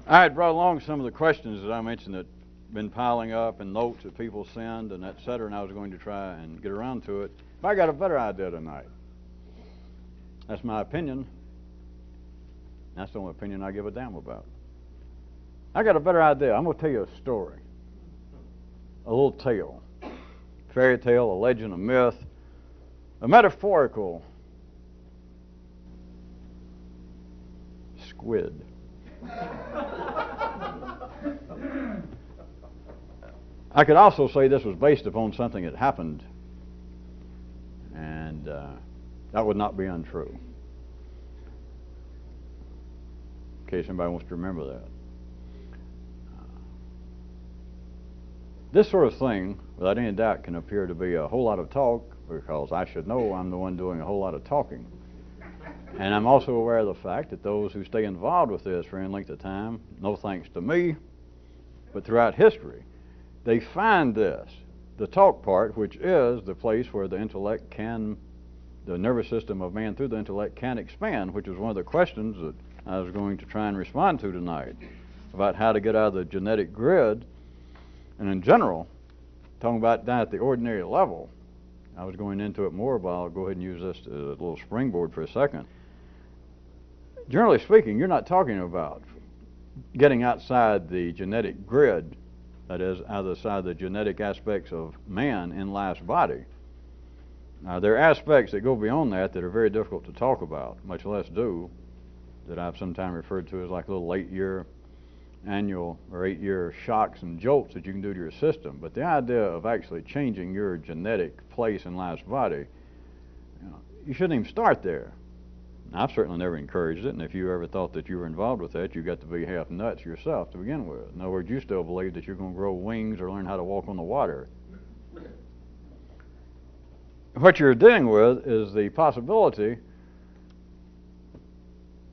I had brought along some of the questions that I mentioned that been piling up and notes that people send and et cetera, and I was going to try and get around to it. But I got a better idea tonight. That's my opinion. That's the only opinion I give a damn about. I got a better idea. I'm going to tell you a story. A little tale. Fairy tale, a legend, a myth, a metaphorical squid. I could also say this was based upon something that happened, and that would not be untrue, in case anybody wants to remember that. This sort of thing, without any doubt, can appear to be a whole lot of talk, because I should know I'm the one doing a whole lot of talking. And I'm also aware of the fact that those who stay involved with this for any length of time, no thanks to me, but throughout history, they find this, the talk part, which is the place where the intellect can, the nervous system of man through the intellect can expand, which is one of the questions that I was going to try and respond to tonight, about how to get out of the genetic grid. And in general, talking about down at the ordinary level, I was going into it more, but I'll go ahead and use this as a little springboard for a second. Generally speaking, you're not talking about getting outside the genetic grid, that is, outside the genetic aspects of man in life's body. Now, there are aspects that go beyond that that are very difficult to talk about, much less do, that I've sometimes referred to as like little 8-year annual or 8-year shocks and jolts that you can do to your system. But the idea of actually changing your genetic place in life's body, you shouldn't even start there. Now, I've certainly never encouraged it, and if you ever thought that you were involved with that, you got to be half nuts yourself to begin with. In other words, you still believe that you're going to grow wings or learn how to walk on the water. What you're dealing with is the possibility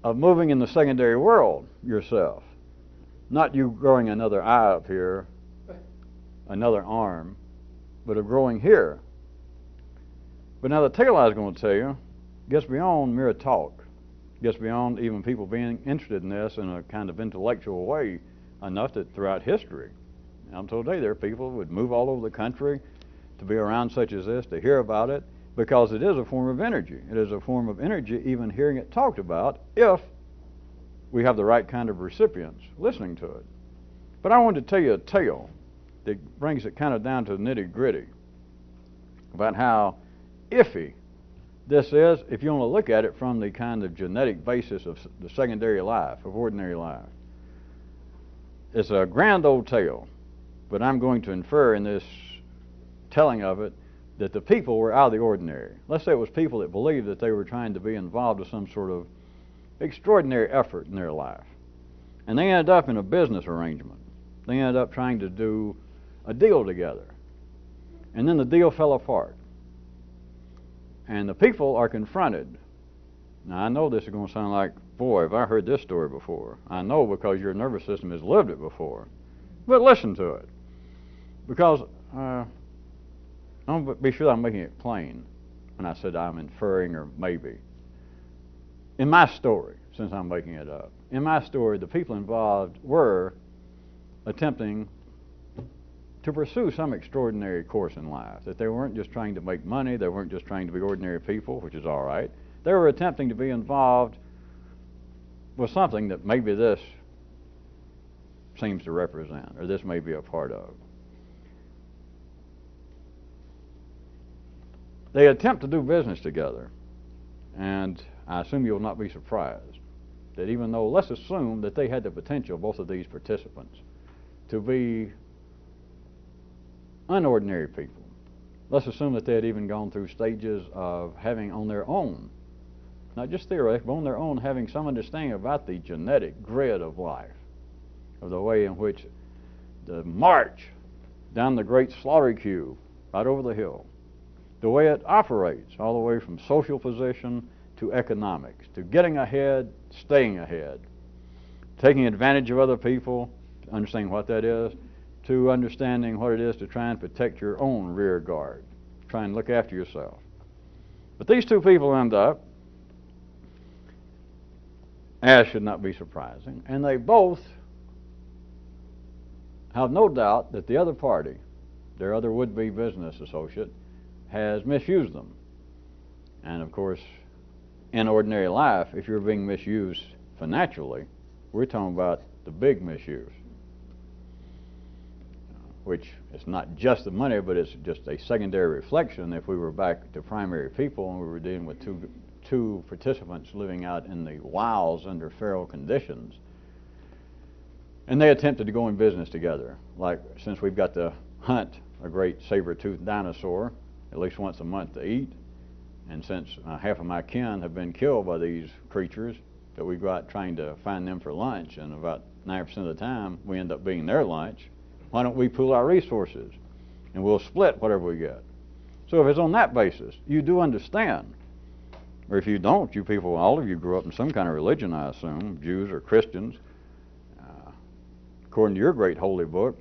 of moving in the secondary world yourself. Not you growing another eye up here, another arm, but of growing here. But now the tale I was going to tell you gets beyond mere talk, gets beyond even people being interested in this in a kind of intellectual way enough that throughout history, I'm told today there are people who would move all over the country to be around such as this, to hear about it, because it is a form of energy. It is a form of energy even hearing it talked about if we have the right kind of recipients listening to it. But I wanted to tell you a tale that brings it kind of down to the nitty-gritty about how iffy this is if you want to look at it from the kind of genetic basis of the secondary life, of ordinary life. It's a grand old tale, but I'm going to infer in this telling of it that the people were out of the ordinary. Let's say it was people that believed that they were trying to be involved with some sort of extraordinary effort in their life. And they ended up in a business arrangement. They ended up trying to do a deal together. And then the deal fell apart. And the people are confronted. Now, I know this is going to sound like, boy, have I heard this story before. I know, because your nervous system has lived it before. But listen to it. Because I want to be sure I'm making it plain when I said I'm inferring or maybe. In my story, since I'm making it up, in my story, the people involved were attempting to pursue some extraordinary course in life, that they weren't just trying to make money, they weren't just trying to be ordinary people, which is all right. They were attempting to be involved with something that maybe this seems to represent, or this may be a part of. They attempt to do business together, and I assume you'll not be surprised that even though, let's assume that they had the potential, both of these participants, to be unordinary people. Let's assume that they had even gone through stages of having on their own, not just theoretically, but on their own, having some understanding about the genetic grid of life, of the way in which the march down the great slaughter queue right over the hill, the way it operates all the way from social position to economics, to getting ahead, staying ahead, taking advantage of other people, understanding what that is, to understanding what it is to try and protect your own rear guard, try and look after yourself. But these two people end up, as should not be surprising, and they both have no doubt that the other party, their other would-be business associate, has misused them. And of course, in ordinary life, if you're being misused financially, we're talking about the big misuse, which is not just the money, but it's just a secondary reflection. If we were back to primary people and we were dealing with two participants living out in the wilds under feral conditions, and they attempted to go in business together, like since we've got to hunt a great saber-toothed dinosaur at least once a month to eat, and since half of my kin have been killed by these creatures, that we go out trying to find them for lunch, and about 90% of the time we end up being their lunch, why don't we pool our resources and we'll split whatever we get? So if it's on that basis, you do understand. Or if you don't, you people, all of you grew up in some kind of religion, I assume, Jews or Christians. According to your great holy book,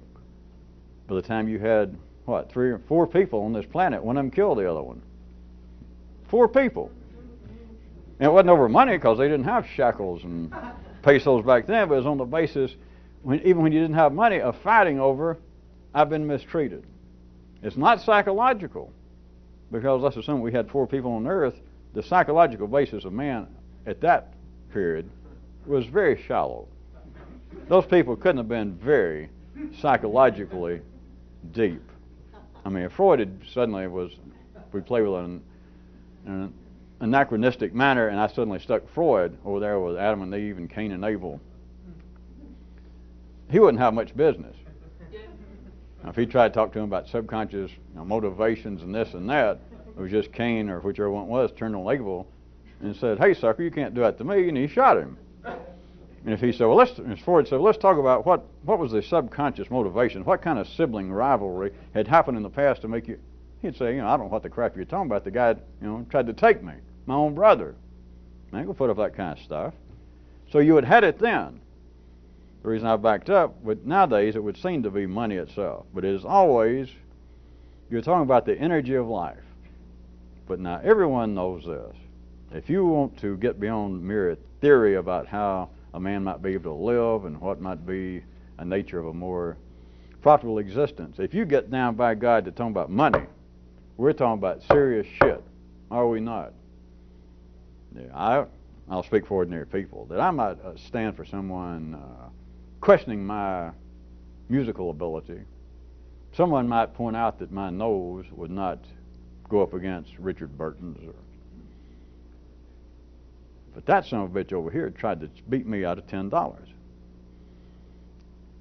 by the time you had, 3 or 4 people on this planet, one of them killed the other one. 4 people. And it wasn't over money, because they didn't have shekels and pesos back then, but it was on the basis, even when you didn't have money, of fighting over, I've been mistreated. It's not psychological, because let's assume we had 4 people on earth. The psychological basis of man at that period was very shallow. Those people couldn't have been very psychologically deep. I mean, if Freud had suddenly we play with an anachronistic manner, and I suddenly stuck Freud over there with Adam and Eve and Cain and Abel, he wouldn't have much business. Now, if he tried to talk to him about subconscious motivations and this and that, it was just Cain, or whichever one it was, turned on Abel and said, "Hey, sucker, you can't do that to me," and he shot him. And if he said, as Freud said, let's talk about what was the subconscious motivation, what kind of sibling rivalry had happened in the past to make you, he'd say, I don't know what the crap you're talking about. The guy, tried to take me, my own brother. I ain't gonna put up that kind of stuff. So you had it then. The reason I backed up, but nowadays it would seem to be money itself. But it is always, you're talking about the energy of life. But now everyone knows this. If you want to get beyond mere theory about how a man might be able to live and what might be a nature of a more profitable existence, if you get down by God to talking about money, we're talking about serious shit, are we not? Yeah, I'll speak for ordinary people, that I might stand for someone questioning my musical ability. Someone might point out that my nose would not go up against Richard Burton's. But that son of a bitch over here tried to beat me out of $10.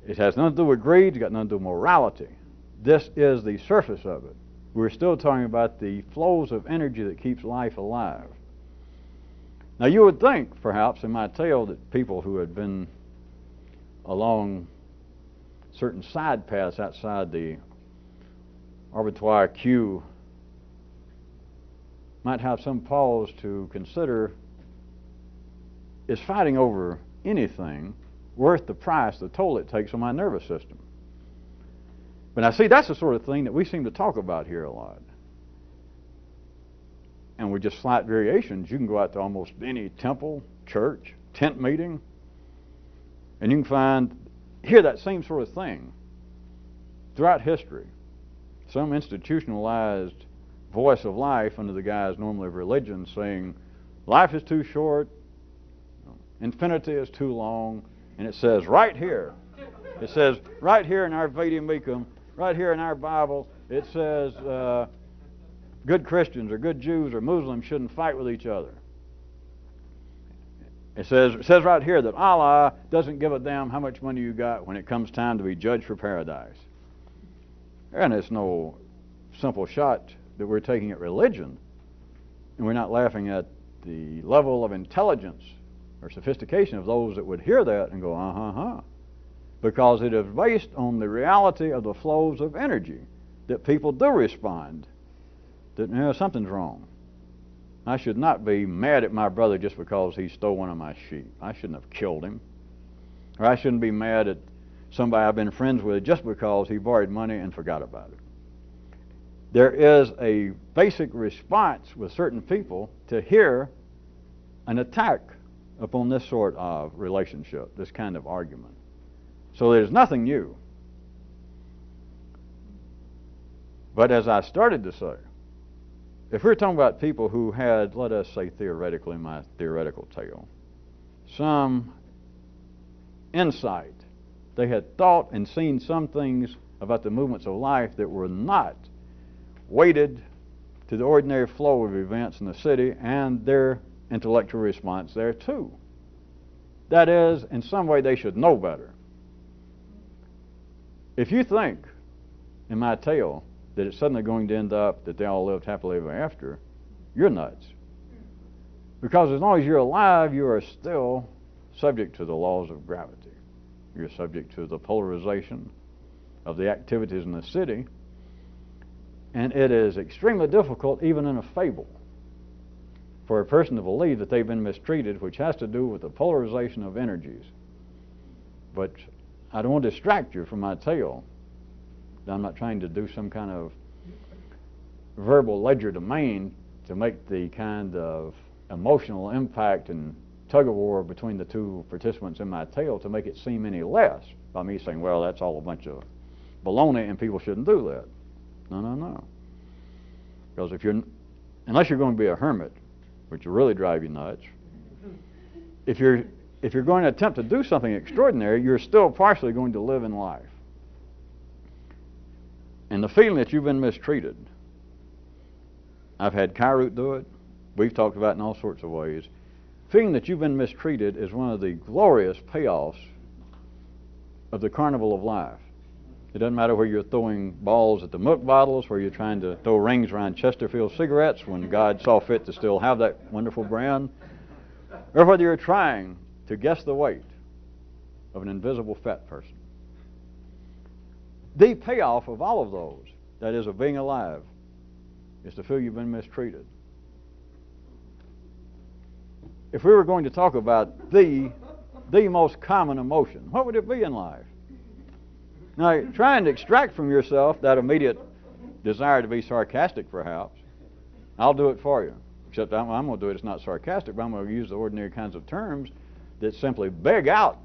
It has nothing to do with greed. It's got nothing to do with morality. This is the surface of it. We're still talking about the flows of energy that keeps life alive. Now, you would think, perhaps, in my tale, that people who had been along certain side paths outside the arbitrary queue might have some pause to consider, is fighting over anything worth the price, the toll it takes on my nervous system? But now, see, that's the sort of thing that we seem to talk about here a lot. And with just slight variations, you can go out to almost any temple, church, tent meeting, and you can hear that same sort of thing throughout history. Some institutionalized voice of life under the guise normally of religion saying, life is too short, infinity is too long, and it says right here in our Veda Mecum, right here in our Bible, it says good Christians or good Jews or Muslims shouldn't fight with each other. It says right here that Allah doesn't give a damn how much money you got when it comes time to be judged for paradise. And it's no simple shot that we're taking at religion, and we're not laughing at the level of intelligence or sophistication of those that would hear that and go, because it is based on the reality of the flows of energy that people do respond, that something's wrong. I should not be mad at my brother just because he stole one of my sheep. I shouldn't have killed him. Or I shouldn't be mad at somebody I've been friends with just because he borrowed money and forgot about it. There is a basic response with certain people to hear an attack upon this sort of relationship, this kind of argument. So there's nothing new. But as I started to say, if we're talking about people who had, let us say theoretically, my theoretical tale, some insight, they had thought and seen some things about the movements of life that were not weighted to the ordinary flow of events in the city and their intellectual response thereto. That is, in some way they should know better. If you think, in my tale, that it's suddenly going to end up that they all lived happily ever after, you're nuts. Because as long as you're alive, you are still subject to the laws of gravity. You're subject to the polarization of the activities in the city, and it is extremely difficult, even in a fable, for a person to believe that they've been mistreated, which has to do with the polarization of energies. But I don't want to distract you from my tale. I'm not trying to do some kind of verbal legerdemain to make the kind of emotional impact and tug-of-war between the two participants in my tale to make it seem any less by me saying, well, that's all a bunch of baloney and people shouldn't do that. No. Because unless you're going to be a hermit, which will really drive you nuts, if you're going to attempt to do something extraordinary, you're still partially going to live in life. And the feeling that you've been mistreated, I've had Kairoot do it, we've talked about it in all sorts of ways. Feeling that you've been mistreated is one of the glorious payoffs of the carnival of life. It doesn't matter whether you're throwing balls at the milk bottles, where you're trying to throw rings around Chesterfield cigarettes when God saw fit to still have that wonderful brand, or whether you're trying to guess the weight of an invisible fat person. The payoff of all of those, that is, of being alive, is to feel you've been mistreated. If we were going to talk about the most common emotion, what would it be in life? Now, try and extract from yourself that immediate desire to be sarcastic, perhaps. I'll do it for you. Except I'm going to do it, it's not sarcastic, but I'm going to use the ordinary kinds of terms that simply beg out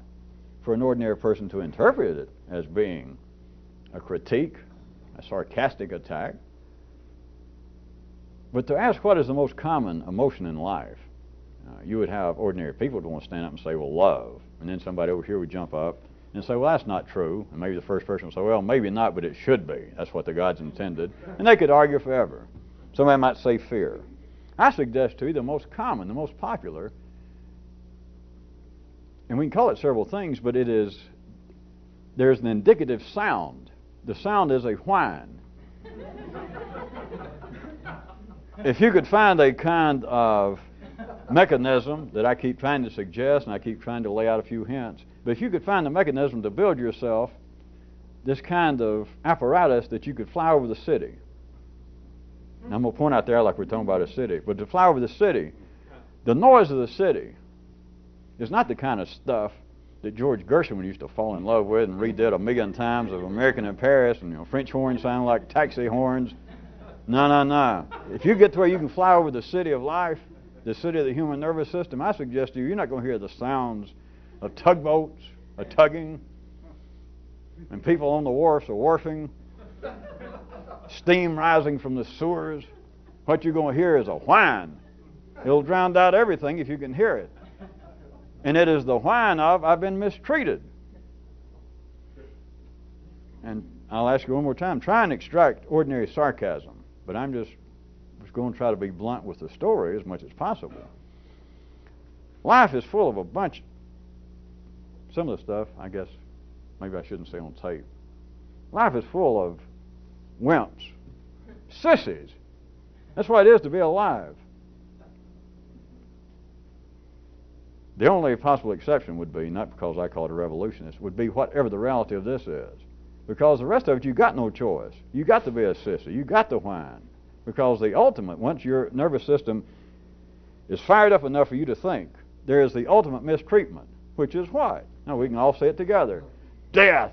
for an ordinary person to interpret it as being a critique, a sarcastic attack. But to ask what is the most common emotion in life, you would have ordinary people who want to stand up and say, well, love. And then somebody over here would jump up and say, well, that's not true. And maybe the first person would say, well, maybe not, but it should be. That's what the gods intended. And they could argue forever. Somebody might say fear. I suggest to you the most common, the most popular, and we can call it several things, but there's an indicative sound. The sound is a whine. If you could find a kind of mechanism that I keep trying to suggest, and I keep trying to lay out a few hints, but if you could find a mechanism to build yourself this kind of apparatus that you could fly over the city. Now, I'm going to point out there like we're talking about a city, but to fly over the city, the noise of the city is not the kind of stuff that George Gershwin used to fall in love with and redid 1,000,000 times of American in Paris, and French horns sound like taxi horns. No. If you get to where you can fly over the city of life, the city of the human nervous system, I suggest to you, you're not going to hear the sounds of tugboats, of tugging, and people on the wharfs are wharfing, steam rising from the sewers. What you're going to hear is a whine. It'll drown out everything if you can hear it. And it is the whine of, I've been mistreated. And I'll ask you one more time, try and extract ordinary sarcasm, but I'm just going to try to be blunt with the story as much as possible. Life is full of a bunch, some of the stuff, I guess, maybe I shouldn't say on tape. Life is full of wimps, sissies. That's what it is to be alive. The only possible exception would be, not because I call it a revolutionist, would be whatever the reality of this is. Because the rest of it, you got no choice. You got to be a sissy. You got to whine. Because the ultimate, once your nervous system is fired up enough for you to think, there is the ultimate mistreatment, which is what? Now we can all say it together. Death.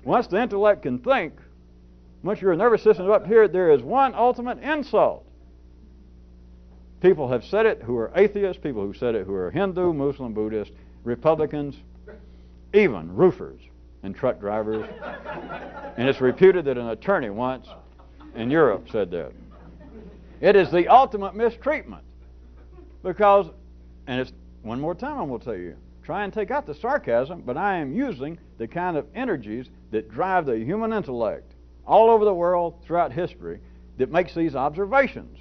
Once the intellect can think, once your nervous system is up here, there is one ultimate insult. People have said it who are atheists, people who said it who are Hindu, Muslim, Buddhist, Republicans, even roofers. and truck drivers. And it's reputed that an attorney once in Europe said that. It is the ultimate mistreatment. Because, and it's one more time I'm going to tell you, try and take out the sarcasm, but I am using the kind of energies that drive the human intellect all over the world throughout history that makes these observations.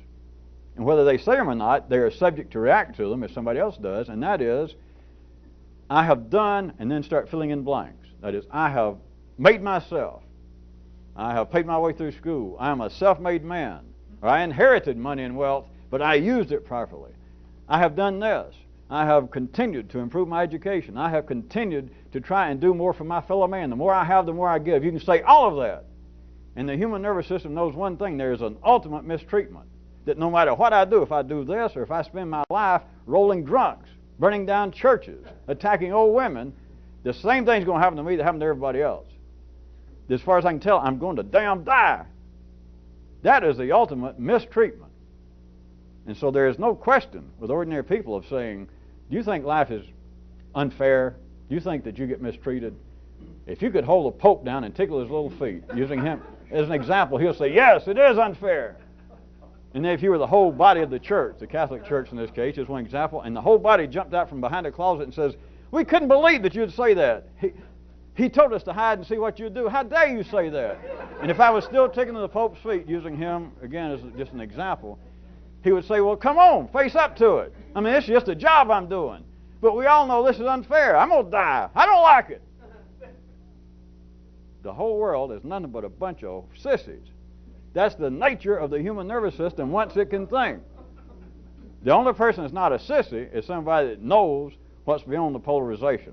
And whether they say them or not, they are subject to react to them if somebody else does, and that is, I have done, and then start filling in blanks. That is, I have made myself. I have paid my way through school. I am a self-made man. Or I inherited money and wealth, but I used it properly. I have done this. I have continued to improve my education. I have continued to try and do more for my fellow man. The more I have, the more I give. You can say all of that. And the human nervous system knows one thing. There is an ultimate mistreatment. That no matter what I do, if I do this or if I spend my life rolling drunks, burning down churches, attacking old women, the same thing's going to happen to me that happened to everybody else. As far as I can tell, I'm going to damn die. That is the ultimate mistreatment. And so there is no question with ordinary people of saying, do you think life is unfair? Do you think that you get mistreated? If you could hold the Pope down and tickle his little feet, using him as an example, he'll say, yes, it is unfair. And then if you were the whole body of the church, the Catholic Church in this case is one example, and the whole body jumped out from behind a closet and says, we couldn't believe that you'd say that. He told us to hide and see what you'd do. How dare you say that? And if I was still tickling the Pope's feet, using him, again, as just an example, he would say, well, come on, face up to it. I mean, it's just a job I'm doing. But we all know this is unfair. I'm going to die. I don't like it. The whole world is nothing but a bunch of sissies. That's the nature of the human nervous system once it can think. The only person that's not a sissy is somebody that knows what's beyond the polarization.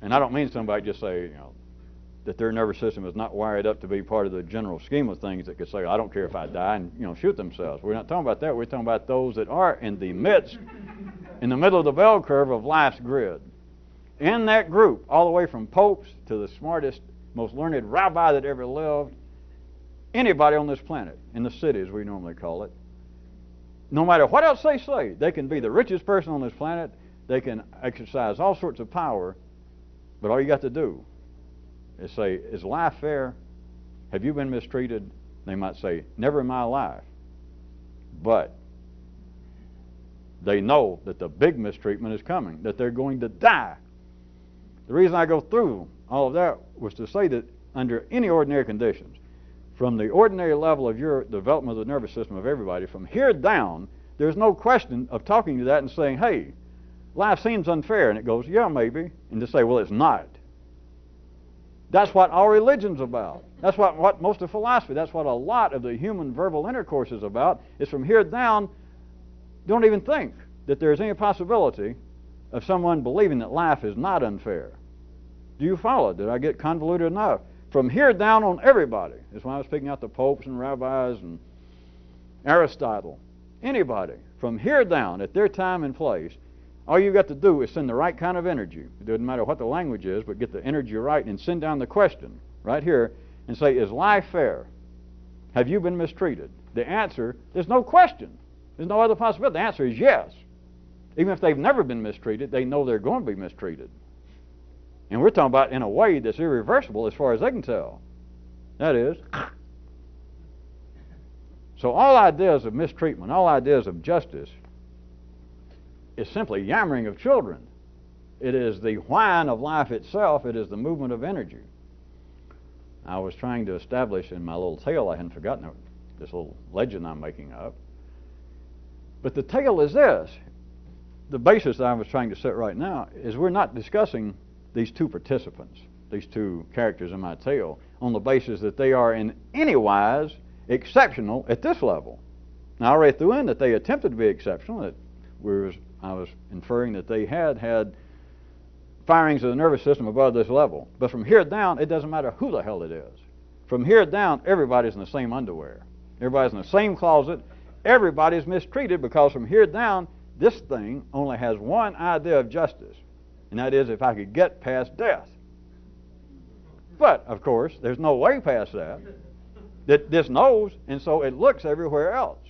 And I don't mean somebody just say, that their nervous system is not wired up to be part of the general scheme of things that could say, I don't care if I die, and shoot themselves. We're not talking about that. We're talking about those that are in the middle of the bell curve of life's grid. In that group, all the way from popes to the smartest, most learned rabbi that ever lived, anybody on this planet, in the city as we normally call it, no matter what else they say, they can be the richest person on this planet, they can exercise all sorts of power, but all you got to do is say, is life fair? Have you been mistreated? They might say, never in my life. But they know that the big mistreatment is coming, that they're going to die. The reason I go through all of that was to say that under any ordinary conditions, from the ordinary level of your development of the nervous system of everybody, from here down, there's no question of talking to that and saying, hey, life seems unfair. And it goes, yeah, maybe. And to say, well, it's not. That's what all religion's about. That's what most of philosophy, that's what a lot of the human verbal intercourse is about, is from here down, don't even think that there's any possibility of someone believing that life is not unfair. Do you follow? Did I get convoluted enough? From here down on everybody. That's why I was picking out the popes and rabbis and Aristotle. Anybody, from here down, at their time and place, all you got to do is send the right kind of energy. It doesn't matter what the language is, but get the energy right and send down the question right here and say, is life fair? Have you been mistreated? The answer, there's no question. There's no other possibility. The answer is yes. Even if they've never been mistreated, they know they're going to be mistreated. And we're talking about in a way that's irreversible as far as they can tell. That is. So all ideas of mistreatment, all ideas of justice, is simply yammering of children. It is the whine of life itself. It is the movement of energy. I was trying to establish in my little tale, I hadn't forgotten it, this little legend I'm making up. But the tale is this. The basis that I was trying to set right now is we're not discussing these two participants, these two characters in my tale, on the basis that they are in any wise exceptional at this level. Now, I already threw in that they attempted to be exceptional, that I was inferring that they had firings of the nervous system above this level. But from here down, it doesn't matter who the hell it is. From here down, everybody's in the same underwear. Everybody's in the same closet. Everybody's mistreated because from here down, this thing only has one idea of justice, and that is if I could get past death. But, of course, there's no way past that. This knows, and so it looks everywhere else.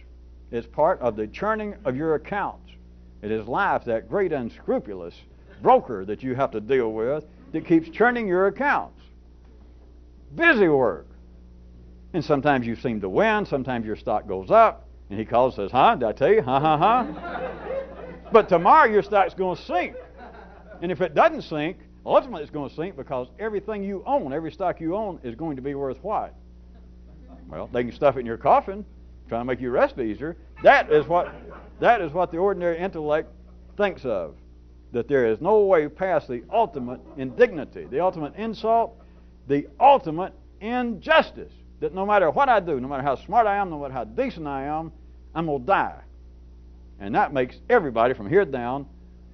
It's part of the churning of your accounts. It is life, that great unscrupulous broker that you have to deal with, that keeps churning your accounts. Busy work. And sometimes you seem to win, sometimes your stock goes up, and he calls and says, huh, did I tell you? Huh? But tomorrow your stock's going to sink. And if it doesn't sink, ultimately it's going to sink because everything you own, every stock you own is going to be worth what? Well, they can stuff it in your coffin, trying to make you rest easier. That is what the ordinary intellect thinks of. That there is no way past the ultimate indignity, the ultimate insult, the ultimate injustice. That no matter what I do, no matter how smart I am, no matter how decent I am, I'm going to die. And that makes everybody from here down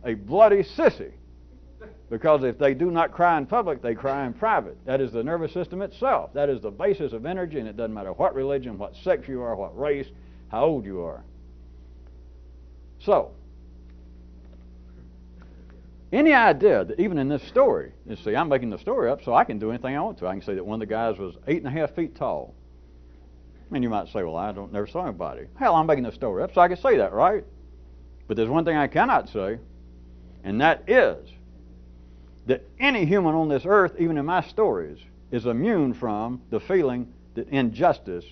a bloody sissy. Because if they do not cry in public, they cry in private. That is the nervous system itself. That is the basis of energy, and it doesn't matter what religion, what sex you are, what race, how old you are. So, any idea that even in this story, you see, I'm making the story up so I can do anything I want to. I can say that one of the guys was 8.5 feet tall. I mean, you might say, well, I never saw anybody. Hell, I'm making the story up so I can say that, right? But there's one thing I cannot say, and that is that any human on this earth, even in my stories, is immune from the feeling that injustice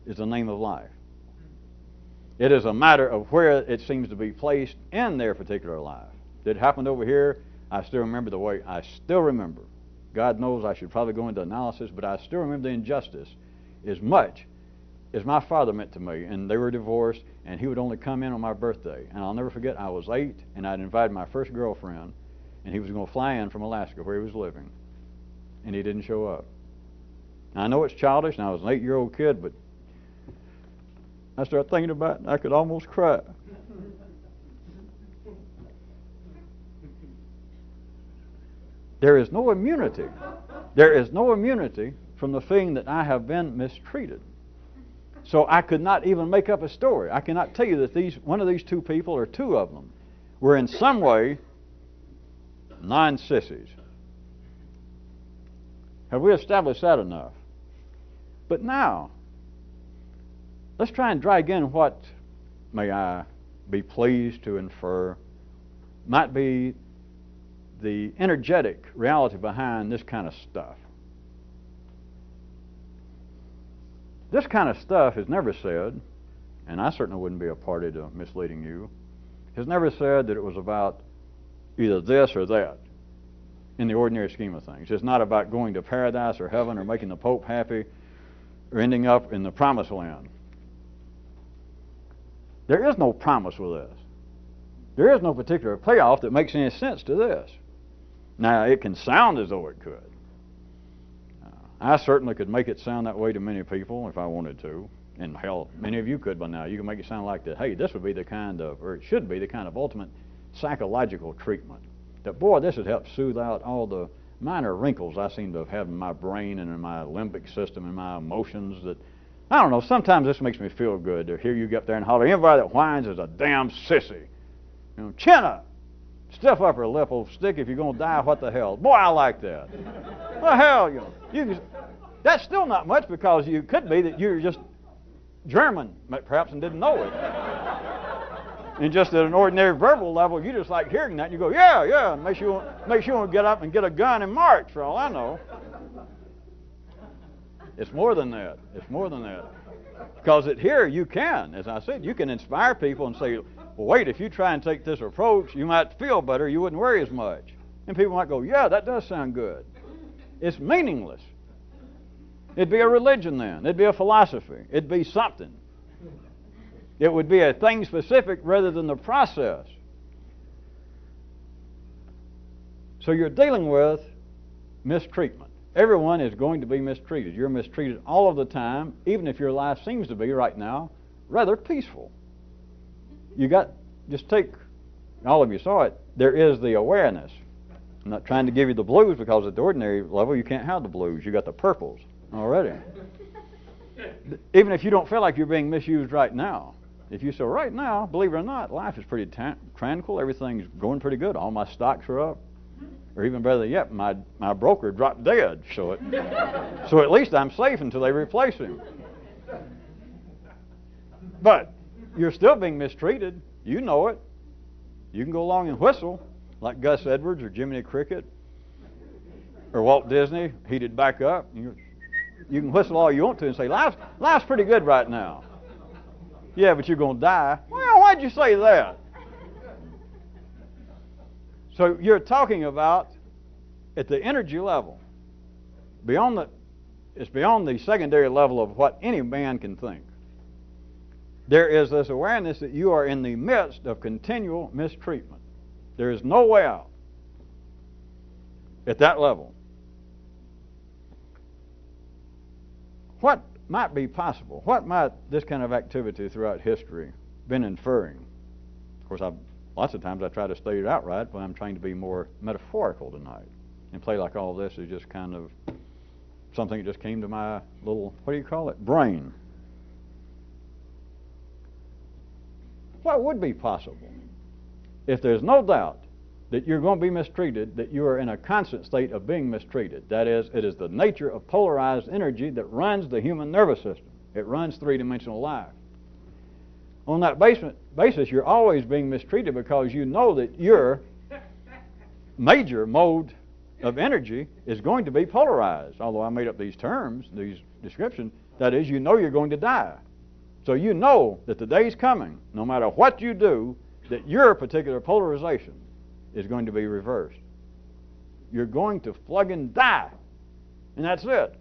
is the name of life. It is a matter of where it seems to be placed in their particular life. That happened over here, I still remember the way, God knows I should probably go into analysis, but I still remember the injustice as much as my father meant to me. And they were divorced, and he would only come in on my birthday. And I'll never forget, I was 8, and I'd invited my first girlfriend, and he was going to fly in from Alaska where he was living, and he didn't show up. Now, I know it's childish, and I was an 8-year-old kid, but I started thinking about it, and I could almost cry. There is no immunity. There is no immunity from the feeling that I have been mistreated. So I could not even make up a story. I cannot tell you that one of these two people, or two of them, were in some way non-sissies. Have we established that enough? But now, let's try and drag in what, may I be pleased to infer, might be the energetic reality behind this kind of stuff. This kind of stuff is never said, and I certainly wouldn't be a party to misleading you, has never said that it was about either this or that in the ordinary scheme of things. It's not about going to paradise or heaven or making the Pope happy or ending up in the promised land. There is no promise with this. There is no particular payoff that makes any sense to this. Now, it can sound as though it could. I certainly could make it sound that way to many people if I wanted to. And hell, many of you could by now. You can make it sound like that, hey, this would be the kind of, or it should be the kind of ultimate psychological treatment. That, boy, this would help soothe out all the minor wrinkles I seem to have had in my brain and in my limbic system and my emotions that, I don't know, sometimes this makes me feel good to hear you get up there and holler, anybody that whines is a damn sissy. You know, chin up. Stiff upper lip will stick if you're going to die, what the hell. Boy, I like that. Well, hell, that's still not much because you could be that you're just German, perhaps, and didn't know it. And just at an ordinary verbal level, you just like hearing that, and you go, yeah, and makes you want to get up and get a gun and march, for all I know. It's more than that. It's more than that. Because here you can, as I said, you can inspire people and say, well, wait, if you try and take this approach, you might feel better, you wouldn't worry as much. And people might go, yeah, that does sound good. It's meaningless. It'd be a religion then. It'd be a philosophy. It'd be something. It would be a thing specific rather than the process. So you're dealing with mistreatment. Everyone is going to be mistreated. You're mistreated all of the time, even if your life seems to be right now rather peaceful. Just take, all of you saw it, there is the awareness. I'm not trying to give you the blues because at the ordinary level you can't have the blues. You got the purples already. Even if you don't feel like you're being misused right now. If you say, right now, believe it or not, life is pretty tranquil. Everything's going pretty good. All my stocks are up. Or even better yet, my broker dropped dead. So at least I'm safe until they replace him. But you're still being mistreated. You know it. You can go along and whistle like Gus Edwards or Jiminy Cricket. Or Walt Disney, heated back up. You can whistle all you want to and say, life's pretty good right now. Yeah, but you're going to die. Well, why'd you say that? So you're talking about at the energy level, it's beyond the secondary level of what any man can think. There is this awareness that you are in the midst of continual mistreatment. There is no way out at that level. What might be possible? What might this kind of activity throughout history been inferring? Of course, lots of times I try to state it outright, but I'm trying to be more metaphorical tonight and play like all this is just kind of something that just came to my little, what do you call it, brain. What would be possible if there's no doubt that you're going to be mistreated, that you are in a constant state of being mistreated? That is, it is the nature of polarized energy that runs the human nervous system. It runs three-dimensional life. On that basis, you're always being mistreated because you know that your major mode of energy is going to be polarized. Although I made up these terms, these descriptions, that is, you know you're going to die. So you know that the day's coming, no matter what you do, that your particular polarization is going to be reversed. You're going to and die. And that's it.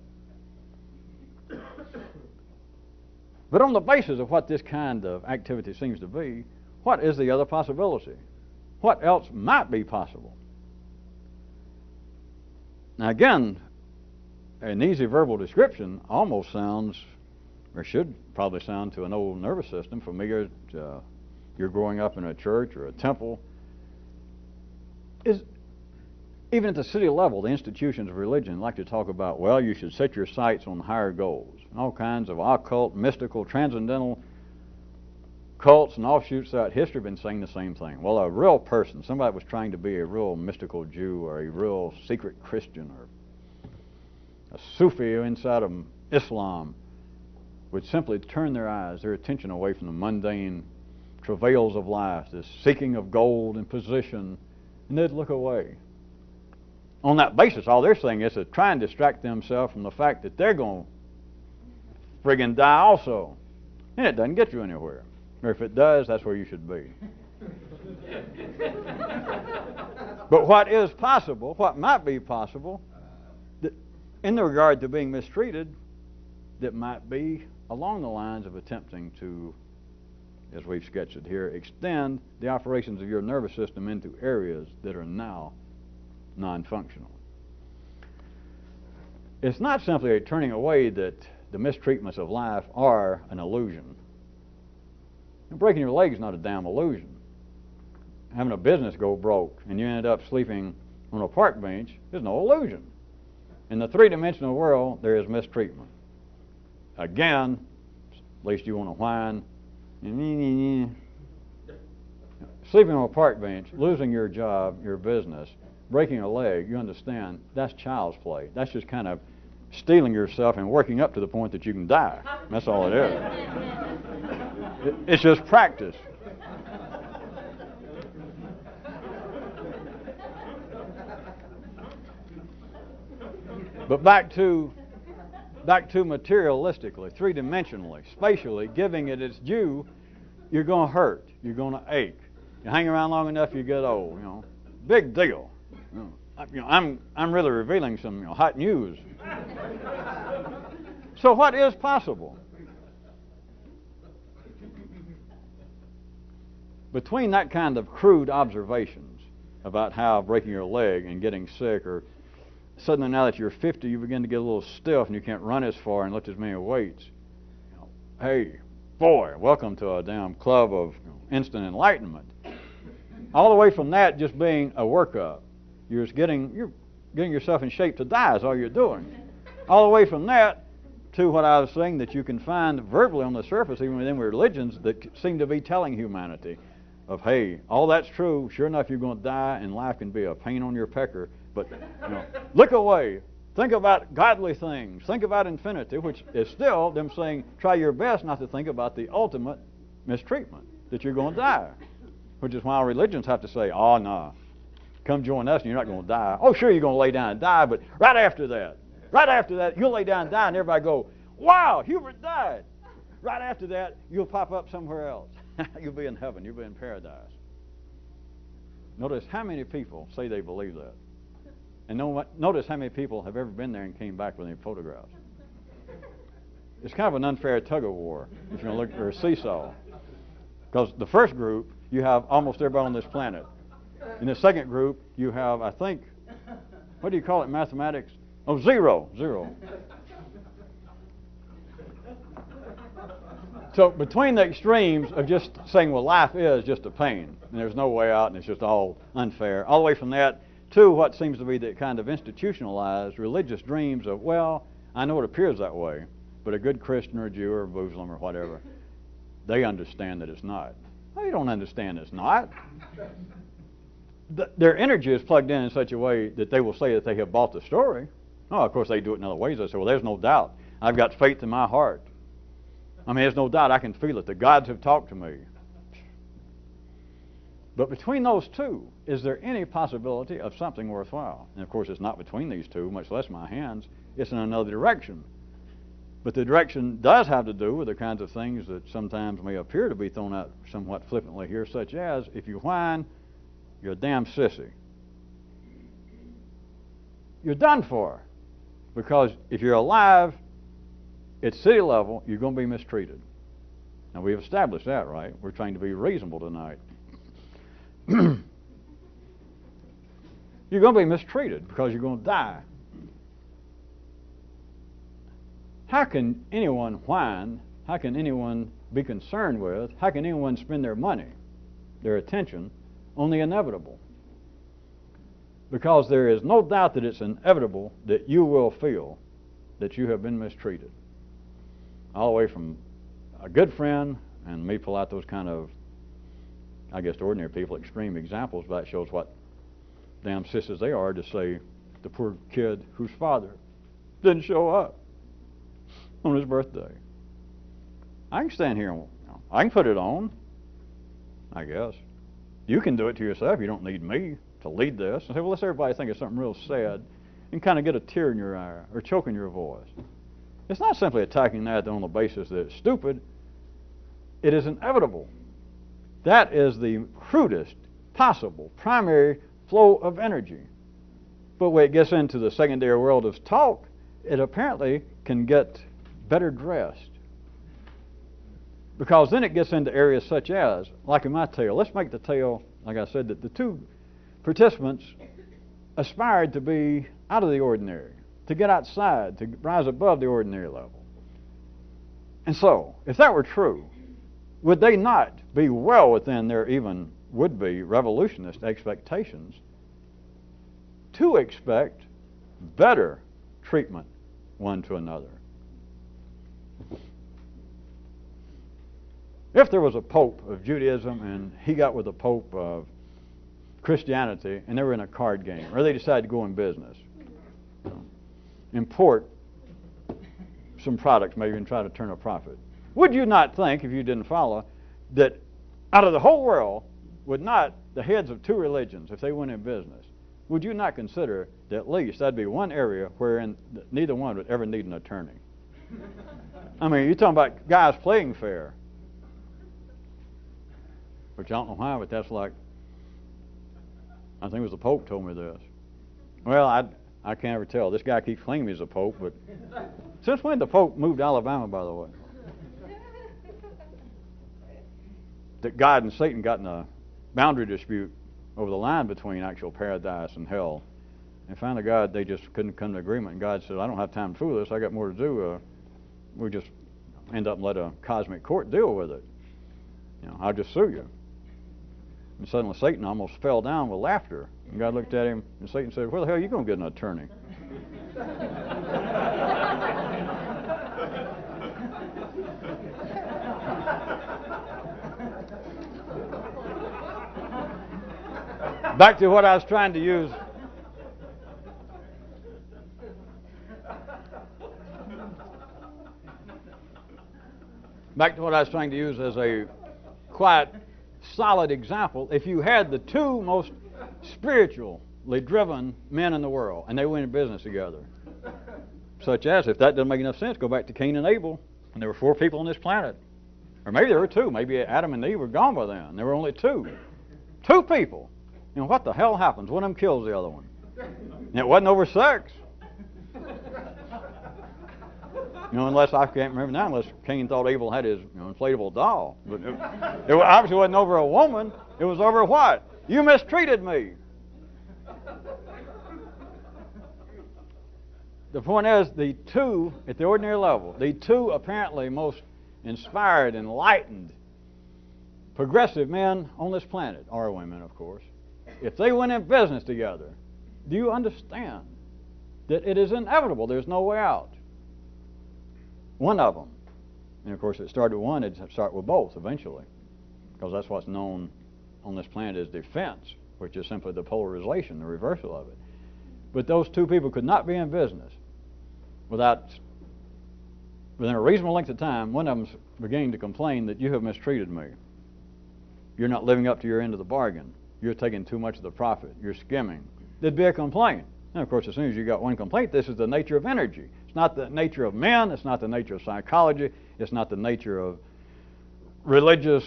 But on the basis of what this kind of activity seems to be, what is the other possibility? What else might be possible? Now again, an easy verbal description almost sounds, or should probably sound to an old nervous system familiar. You're growing up in a church or a temple. Even at the city level, the institutions of religion like to talk about, well, you should set your sights on higher goals. And all kinds of occult, mystical, transcendental cults and offshoots throughout history have been saying the same thing. Well, a real person, somebody that was trying to be a real mystical Jew or a real secret Christian or a Sufi inside of Islam, would simply turn their eyes, their attention away from the mundane travails of life, this seeking of gold and position, and they'd look away. On that basis, all they're saying is to try and distract themselves from the fact that they're going to friggin' die also. And it doesn't get you anywhere. Or if it does, that's where you should be. But what is possible, what might be possible, that in regard to being mistreated, that might be along the lines of attempting to, as we've sketched it here, extend the operations of your nervous system into areas that are now non-functional. It's not simply a turning away that the mistreatments of life are an illusion. And breaking your leg is not a damn illusion. Having a business go broke and you ended up sleeping on a park bench is no illusion. In the three-dimensional world, there is mistreatment. Again, at least you want to whine. Sleeping on a park bench, losing your job, your business, breaking a leg, you understand, that's child's play. That's just kind of stealing yourself and working up to the point that you can die. That's all it is. It's just practice. But back to materialistically, three-dimensionally, spatially, giving it its due, you're going to hurt. You're going to ache. You hang around long enough, you get old. Big deal. I'm really revealing some hot news. So what is possible? Between that kind of crude observations about how breaking your leg and getting sick, or suddenly now that you're 50, you begin to get a little stiff and you can't run as far and lift as many weights. Hey, boy, welcome to a damn club of instant enlightenment. All the way from that just being a workup. You're getting yourself in shape to die is all you're doing. All the way from that to what I was saying that you can find verbally on the surface, even within religions, that seem to be telling humanity of, hey, all that's true. Sure enough, you're going to die, and life can be a pain on your pecker. But look away. Think about godly things. Think about infinity, which is still them saying, try your best not to think about the ultimate mistreatment, that you're going to die. Which is why religions have to say, oh, no. come join us and you're not going to die. Oh, sure, you're going to lay down and die, but right after that, you'll lay down and die, and everybody go, wow, Hubert died. Right after that, you'll pop up somewhere else. You'll be in heaven. You'll be in paradise. Notice how many people say they believe that. And notice how many people have ever been there and came back with any photographs. It's kind of an unfair tug-of-war, if you're going to look, or a seesaw. Because the first group, you have almost everybody on this planet. In the second group, you have, I think, what do you call it in mathematics? Oh, zero. So between the extremes of just saying, well, life is just a pain, and there's no way out, and it's just all unfair, all the way from that to what seems to be the kind of institutionalized religious dreams of, well, I know it appears that way, but a good Christian or a Jew or a Muslim or whatever, they understand that it's not. They don't understand it's not. Their energy is plugged in such a way that they will say that they have bought the story. Oh, of course, they do it in other ways. They say, well, there's no doubt. I've got faith in my heart. I mean, there's no doubt I can feel it. The gods have talked to me. But between those two, is there any possibility of something worthwhile? And of course, it's not between these two, much less my hands. It's in another direction. But the direction does have to do with the kinds of things that sometimes may appear to be thrown out somewhat flippantly here, such as, if you whine, you're a damn sissy. You're done for. Because if you're alive at city level, you're going to be mistreated. Now, we've established that, right? We're trying to be reasonable tonight. You're going to be mistreated because you're going to die. How can anyone whine? How can anyone be concerned with? How can anyone spend their money, their attention, on the inevitable? Because there is no doubt that it's inevitable that you will feel that you have been mistreated. All the way from a good friend, and me pull out those kind of, I guess, ordinary people, extreme examples, but that shows what damn sisters they are to say the poor kid whose father didn't show up on his birthday. I can stand here and I can put it on, I guess. You can do it to yourself. You don't need me to lead this. And say, well, let's everybody think of something real sad and kind of get a tear in your eye or choke in your voice. It's not simply attacking that on the basis that it's stupid. It is inevitable. That is the crudest possible primary flow of energy. But when it gets into the secondary world of talk, it apparently can get better dressed. Because then it gets into areas such as, like in my tale, let's make the tale, like I said, that the two participants aspired to be out of the ordinary, to get outside, to rise above the ordinary level. And so, if that were true, would they not be well within their even would-be revolutionist expectations to expect better treatment one to another? If there was a pope of Judaism and he got with a pope of Christianity and they were in a card game, or they decided to go in business, import some products maybe and try to turn a profit, would you not think, if you didn't follow, that out of the whole world, would not the heads of two religions, if they went in business, would you not consider that at least that'd be one area wherein neither one would ever need an attorney? I mean, you're talking about guys playing fair. Which I don't know why, but that's like, I think it was the Pope told me this. Well, I can't ever tell. This guy keeps claiming he's a Pope, but since when the Pope moved to Alabama, by the way? That God and Satan got in a boundary dispute over the line between actual paradise and hell. And finally God, they just couldn't come to agreement. And God said, I don't have time to fool this. I got more to do. We just end up and let a cosmic court deal with it. I'll just sue you. And suddenly Satan almost fell down with laughter. And God looked at him, and Satan said, where the hell are you going to get an attorney? Back to what I was trying to use. Back to what I was trying to use as a quite solid example. If you had the two most spiritually driven men in the world, and they went in business together. Such as, if that doesn't make enough sense, go back to Cain and Abel, and there were 4 people on this planet. Or maybe there were 2. Maybe Adam and Eve were gone by then. There were only 2. 2 people. You know, what the hell happens? One of them kills the other one. And it wasn't over sex. You know, unless I can't remember now, unless Cain thought Abel had his inflatable doll. But it obviously wasn't over a woman. It was over what? You mistreated me. The point is, the 2 at the ordinary level, the 2 apparently most inspired, enlightened, progressive men on this planet, or women, of course, if they went in business together, do you understand that it is inevitable? There's no way out. One of them, and of course it started with one, it'd start with both eventually, because that's what's known on this planet as defense, which is simply the polarization, the reversal of it. But those 2 people could not be in business within a reasonable length of time, one of them's beginning to complain that you have mistreated me. You're not living up to your end of the bargain. You're taking too much of the profit. You're skimming. There'd be a complaint. And of course, as soon as you got one complaint, this is the nature of energy. It's not the nature of men. It's not the nature of psychology. It's not the nature of religious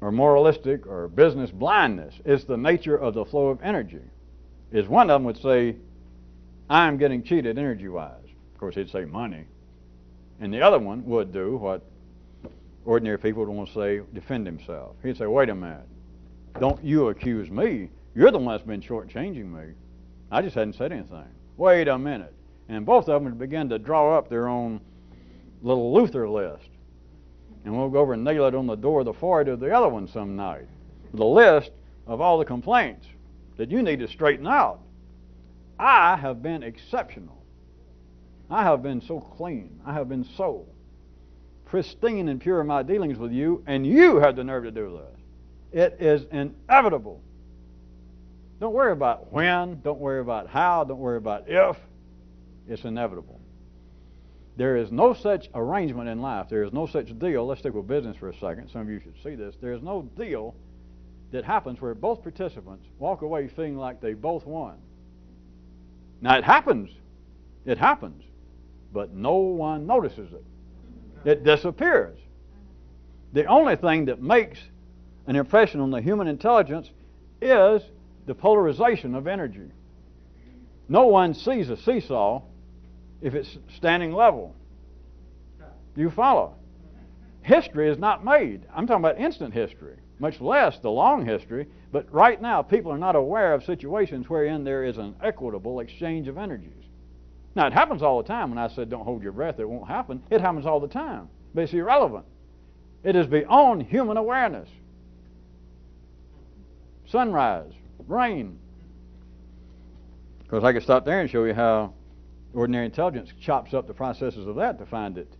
or moralistic or business blindness. It's the nature of the flow of energy. Is one of them would say, I'm getting cheated energy-wise. Of course, he'd say money. And the other one would do what ordinary people would want to say, defend himself. He'd say, wait a minute. Don't you accuse me. You're the one that's been shortchanging me. I just hadn't said anything. Wait a minute. And both of them would begin to draw up their own little Luther list. And we'll go over and nail it on the door of the forehead of the other one some night. The list of all the complaints that you need to straighten out. I have been exceptional. I have been so clean. I have been so pristine and pure in my dealings with you, and you have the nerve to do this. It is inevitable. Don't worry about when, don't worry about how, don't worry about if. It's inevitable. There is no such arrangement in life. There is no such deal. Let's stick with business for a second. Some of you should see this. There is no deal that happens where both participants walk away feeling like they both won. Now, it happens. It happens. But no one notices it. It disappears. The only thing that makes an impression on the human intelligence is the polarization of energy. No one sees a seesaw if it's standing level. Do you follow? History is not made. I'm talking about instant history, much less the long history. But right now, people are not aware of situations wherein there is an equitable exchange of energies. Now, it happens all the time. When I said don't hold your breath, it won't happen. It happens all the time. But it's irrelevant. It is beyond human awareness. Sunrise, rain. Because I could stop there and show you how ordinary intelligence chops up the processes of that to find it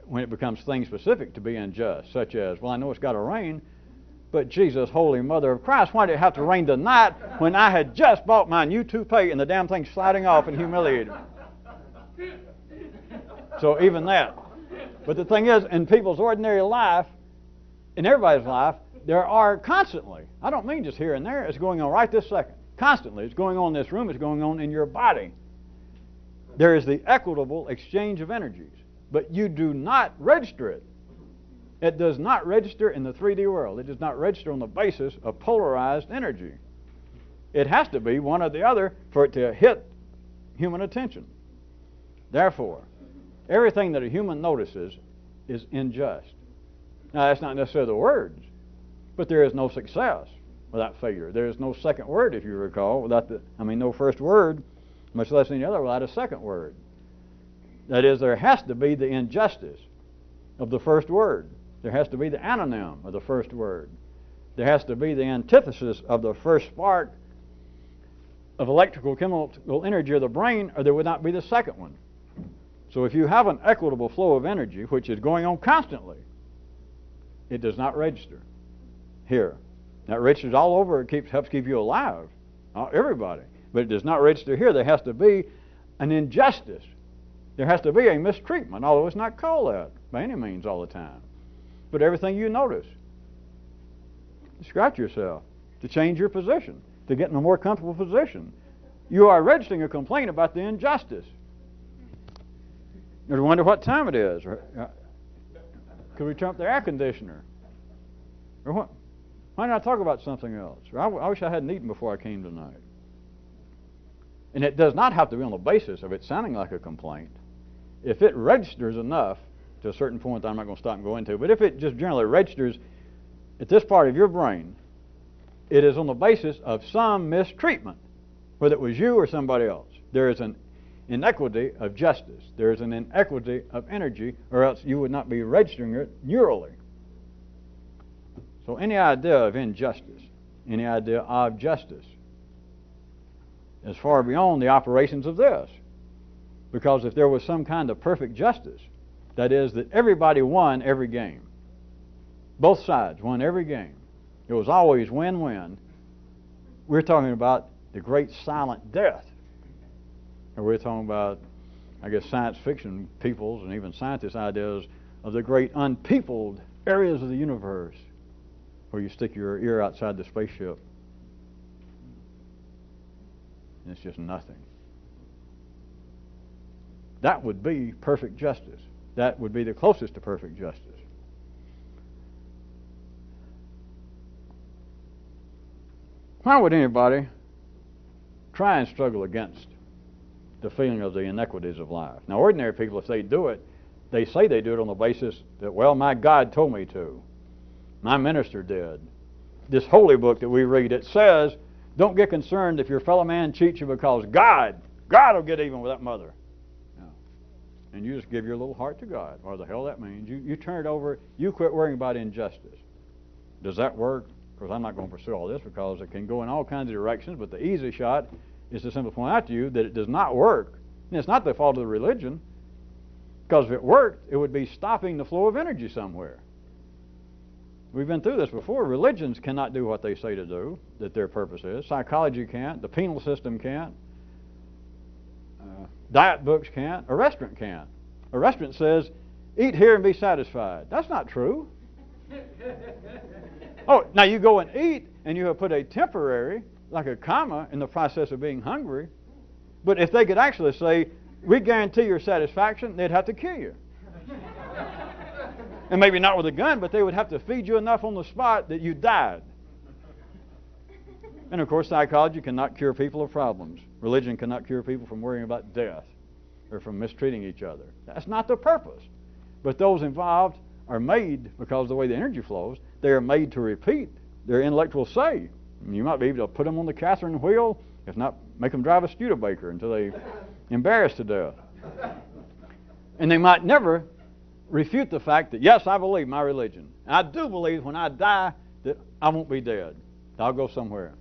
when it becomes thing specific to be unjust, such as, well, I know it's got to rain, but Jesus, Holy Mother of Christ, why did it have to rain tonight when I had just bought my new toupee and the damn thing's sliding off and humiliated me? So even that. But the thing is, in people's ordinary life, in everybody's life, there are constantly, I don't mean just here and there, it's going on right this second. Constantly. It's going on in this room, it's going on in your body. There is the equitable exchange of energies, but you do not register it. It does not register in the 3D world. It does not register on the basis of polarized energy. It has to be one or the other for it to hit human attention. Therefore, everything that a human notices is unjust. Now, that's not necessarily the words, but there is no success without failure. There is no second word, if you recall, no first word, much less any other, without a second word. That is, there has to be the injustice of the first word. There has to be the anonym of the first word. There has to be the antithesis of the first spark of electrical chemical energy of the brain, or there would not be the second one. So if you have an equitable flow of energy, which is going on constantly, it does not register here. Now, it registers all over. It helps keep you alive, everybody. But it does not register here. There has to be an injustice. There has to be a mistreatment, although it's not called that by any means all the time. But everything you notice. Scratch yourself. To change your position. To get in a more comfortable position. You are registering a complaint about the injustice. You wonder what time it is. Could we turn up the air conditioner? Or what? Why not talk about something else? I wish I hadn't eaten before I came tonight. And it does not have to be on the basis of it sounding like a complaint. If it registers enough, to a certain point that I'm not going to stop and go into, but if it just generally registers at this part of your brain, it is on the basis of some mistreatment, whether it was you or somebody else. There is an inequity of justice. There is an inequity of energy, or else you would not be registering it neurally. So any idea of injustice, any idea of justice, is far beyond the operations of this. Because if there was some kind of perfect justice, that is, that everybody won every game, both sides won every game, it was always win-win, we're talking about the great silent death. Or we're talking about, I guess, science fiction people's and even scientists' ideas of the great unpeopled areas of the universe where you stick your ear outside the spaceship and it's just nothing. That would be perfect justice. That would be the closest to perfect justice. Why would anybody try and struggle against the feeling of the inequities of life? Now, ordinary people, if they do it, they say they do it on the basis that, well, my God told me to. My minister did. This holy book that we read, it says, don't get concerned if your fellow man cheats you because God will get even with that mother. And you just give your little heart to God, or the hell that means. You turn it over, you quit worrying about injustice. Does that work? Because I'm not going to pursue all this because it can go in all kinds of directions, but the easy shot is to simply point out to you that it does not work. And it's not the fault of the religion, because if it worked, it would be stopping the flow of energy somewhere. We've been through this before. Religions cannot do what they say to do, that their purpose is. Psychology can't. The penal system can't. Diet books can't. A restaurant can't. A restaurant says, eat here and be satisfied. That's not true. Oh, now you go and eat, and you have put a temporary, like a comma, in the process of being hungry. But if they could actually say, we guarantee your satisfaction, they'd have to kill you. And maybe not with a gun, but they would have to feed you enough on the spot that you died. And of course, psychology cannot cure people of problems. Religion cannot cure people from worrying about death or from mistreating each other. That's not the purpose. But those involved are made, because of the way the energy flows, they are made to repeat their intellectual say. You might be able to put them on the Catherine wheel, if not, make them drive a Studebaker until they embarrassed to death. And they might never refute the fact that, yes, I believe my religion. And I do believe when I die that I won't be dead. I'll go somewhere.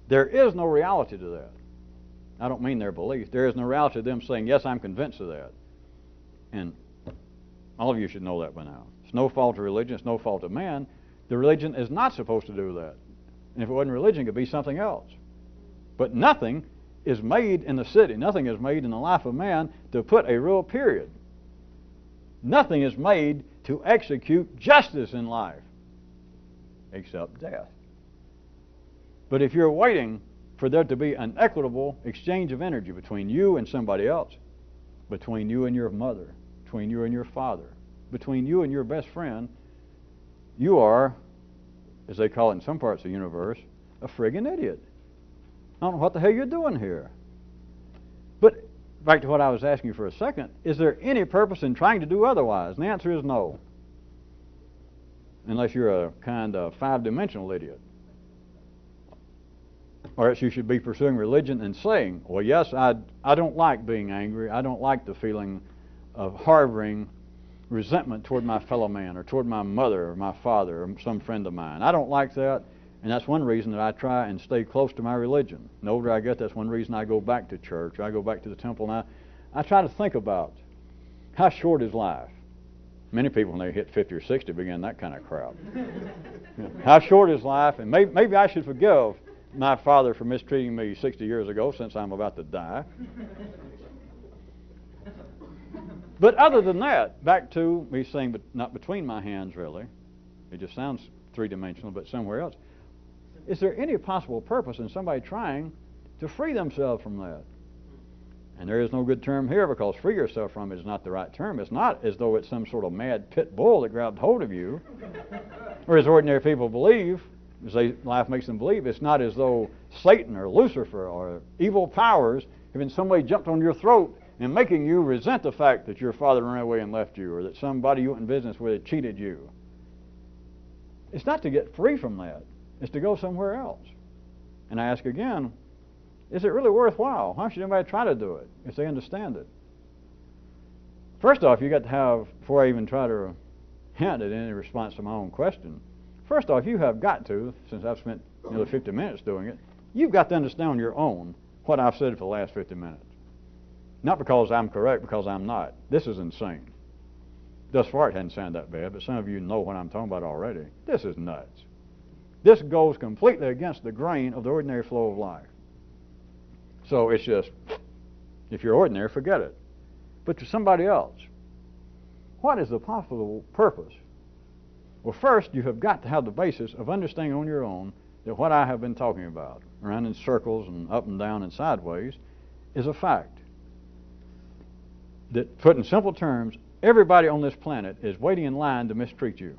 There is no reality to that. I don't mean their belief. There is no reality to them saying, yes, I'm convinced of that. And all of you should know that by now. It's no fault of religion. It's no fault of man. The religion is not supposed to do that. And if it wasn't religion, it could be something else. But nothing is made in the city. Nothing is made in the life of man to put a real period. Nothing is made to execute justice in life except death. But if you're waiting for there to be an equitable exchange of energy between you and somebody else, between you and your mother, between you and your father, between you and your best friend, you are, as they call it in some parts of the universe, a friggin' idiot. I don't know what the hell you're doing here. But back to what I was asking you for a second, is there any purpose in trying to do otherwise? And the answer is no. Unless you're a kind of five-dimensional idiot. Or else you should be pursuing religion and saying, well, yes, I don't like being angry. I don't like the feeling of harboring resentment toward my fellow man or toward my mother or my father or some friend of mine. I don't like that, and that's one reason that I try and stay close to my religion. The older I get, that's one reason I go back to church. I go back to the temple, and I try to think about how short is life. Many people, when they hit 50 or 60, begin that kind of crap. How short is life, and maybe I should forgive my father for mistreating me 60 years ago, since I'm about to die. But other than that, back to me saying, but not between my hands really, It just sounds three-dimensional, but somewhere else. Is there any possible purpose in somebody trying to free themselves from that? And there is no good term here, because free yourself from it is not the right term. It's not as though it's some sort of mad pit bull that grabbed hold of you, or as ordinary people believe, as life makes them believe. It's not as though Satan or Lucifer or evil powers have in some way jumped on your throat and making you resent the fact that your father ran away and left you, or that somebody you went in business with cheated you. It's not to get free from that. It's to go somewhere else. And I ask again, is it really worthwhile? Why should anybody try to do it if they understand it? First off, you got to have, before I even try to hint at any response to my own question, first off, you have got to, since I've spent nearly 50 minutes doing it, you've got to understand on your own what I've said for the last 50 minutes. Not because I'm correct, because I'm not. This is insane. Thus far, it hadn't sounded that bad, but some of you know what I'm talking about already. This is nuts. This goes completely against the grain of the ordinary flow of life. So it's just, if you're ordinary, forget it. But to somebody else, what is the possible purpose? Well, first, you have got to have the basis of understanding on your own that what I have been talking about, around in circles and up and down and sideways, is a fact. That, put in simple terms, everybody on this planet is waiting in line to mistreat you.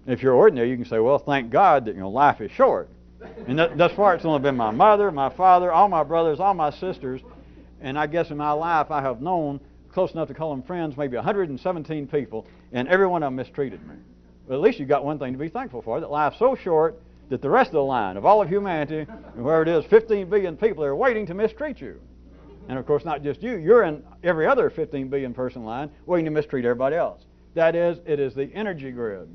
If you're ordinary, you can say, well, thank God that life is short. And thus far, it's only been my mother, my father, all my brothers, all my sisters, and I guess in my life I have known, close enough to call them friends, maybe 117 people, and every one of them mistreated me. But at least you've got one thing to be thankful for, that life's so short that the rest of the line of all of humanity, and wherever it is, 15 billion people are waiting to mistreat you. And of course, not just you, you're in every other 15 billion person line waiting to mistreat everybody else. That is, it is the energy grid.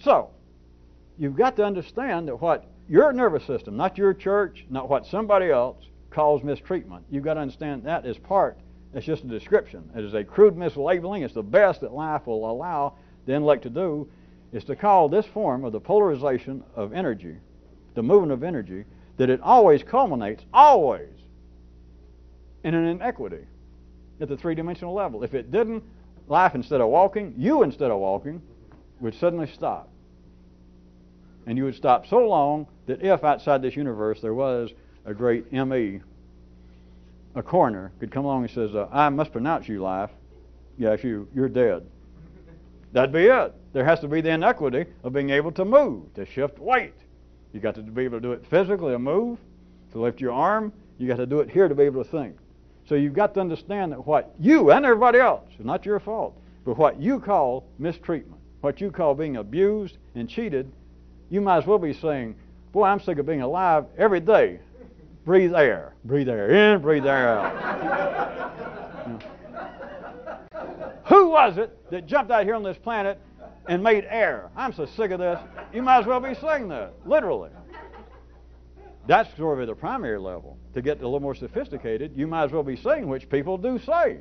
So, you've got to understand that what your nervous system, not your church, not what somebody else calls mistreatment, you've got to understand that is part, it's just a description. It is a crude mislabeling. It's the best that life will allow the intellect to do, is to call this form of the polarization of energy, the movement of energy, that it always culminates, always, in an inequity at the three-dimensional level. If it didn't, life instead of walking, you instead of walking, would suddenly stop. And you would stop so long that if outside this universe there was a great ME, a coroner, could come along and says, I must pronounce you, life. Yes, you're dead. That'd be it. There has to be the inequity of being able to move, to shift weight. You got to be able to do it physically, to move, to lift your arm. You got to do it here to be able to think. So you've got to understand that what you and everybody else, it's not your fault, but what you call mistreatment, what you call being abused and cheated, you might as well be saying, boy, I'm sick of being alive every day. Breathe air. Breathe air in, breathe air out. Who was it that jumped out here on this planet and made air? I'm so sick of this. You might as well be saying that, literally. That's sort of at the primary level. To get a little more sophisticated, you might as well be saying, which people do say.